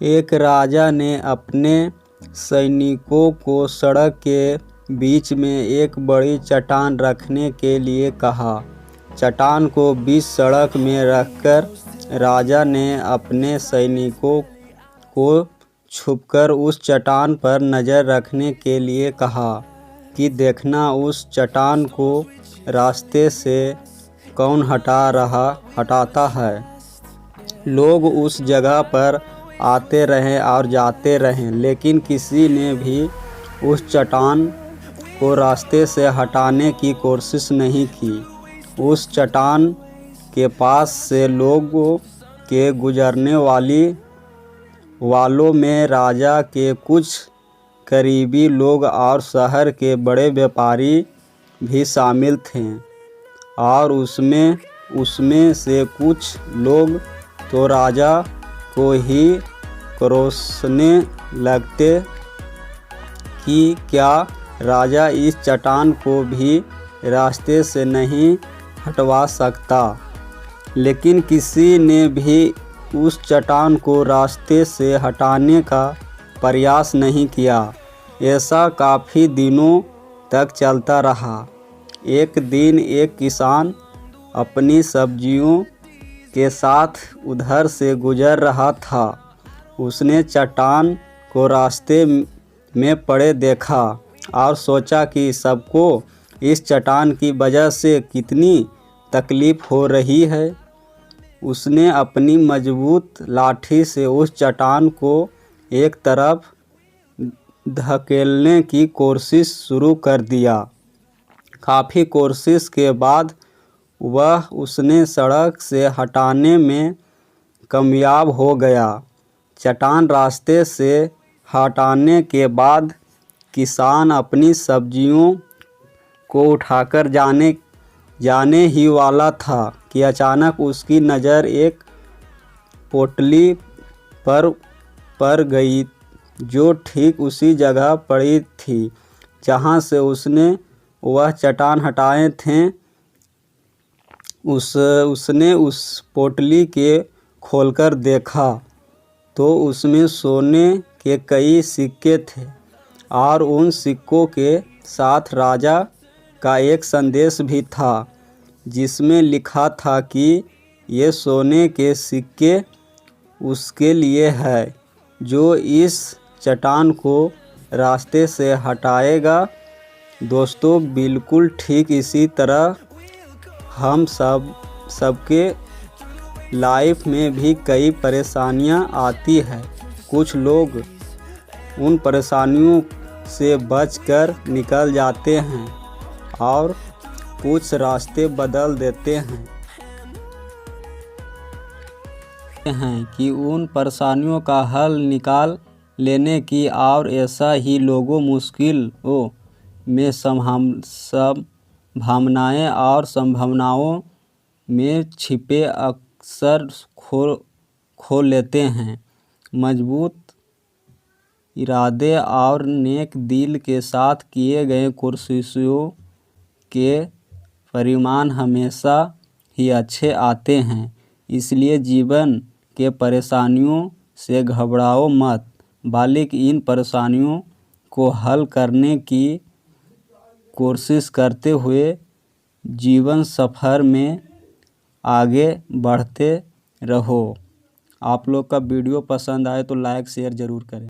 एक राजा ने अपने सैनिकों को सड़क के बीच में एक बड़ी चट्टान रखने के लिए कहा। चट्टान को बीच सड़क में रखकर राजा ने अपने सैनिकों को छुपकर उस चट्टान पर नज़र रखने के लिए कहा कि देखना उस चट्टान को रास्ते से कौन हटाता है। लोग उस जगह पर आते रहे और जाते रहे, लेकिन किसी ने भी उस चट्टान को रास्ते से हटाने की कोशिश नहीं की। उस चट्टान के पास से लोगों के गुजरने वालों में राजा के कुछ करीबी लोग और शहर के बड़े व्यापारी भी शामिल थे, और उसमें से कुछ लोग तो राजा को ही कोसने लगते कि क्या राजा इस चट्टान को भी रास्ते से नहीं हटवा सकता। लेकिन किसी ने भी उस चट्टान को रास्ते से हटाने का प्रयास नहीं किया। ऐसा काफ़ी दिनों तक चलता रहा। एक दिन एक किसान अपनी सब्जियों के साथ उधर से गुजर रहा था। उसने चट्टान को रास्ते में पड़े देखा और सोचा कि सबको इस चट्टान की वजह से कितनी तकलीफ़ हो रही है। उसने अपनी मजबूत लाठी से उस चट्टान को एक तरफ धकेलने की कोशिश शुरू कर दिया। काफ़ी कोशिश के बाद वह उसने सड़क से हटाने में कामयाब हो गया। चट्टान रास्ते से हटाने के बाद किसान अपनी सब्जियों को उठाकर जाने ही वाला था कि अचानक उसकी नज़र एक पोटली पर गई, जो ठीक उसी जगह पड़ी थी जहाँ से उसने वह चट्टान हटाए थे। उसने उस पोटली के खोलकर देखा तो उसमें सोने के कई सिक्के थे, और उन सिक्कों के साथ राजा का एक संदेश भी था, जिसमें लिखा था कि ये सोने के सिक्के उसके लिए है जो इस चट्टान को रास्ते से हटाएगा। दोस्तों, बिल्कुल ठीक इसी तरह हम सबके लाइफ में भी कई परेशानियां आती है। कुछ लोग उन परेशानियों से बचकर निकल जाते हैं और कुछ रास्ते बदल देते हैं कि उन परेशानियों का हल निकाल लेने की, और ऐसा ही लोगों मुश्किलों में भावनाएं और संभावनाओं में छिपे अक्सर खो लेते हैं। मजबूत इरादे और नेक दिल के साथ किए गए कोशिशों के परिणाम हमेशा ही अच्छे आते हैं। इसलिए जीवन के परेशानियों से घबराओ मत, बल्कि इन परेशानियों को हल करने की कोशिश करते हुए जीवन सफ़र में आगे बढ़ते रहो। आप लोग का वीडियो पसंद आए तो लाइक शेयर ज़रूर करें।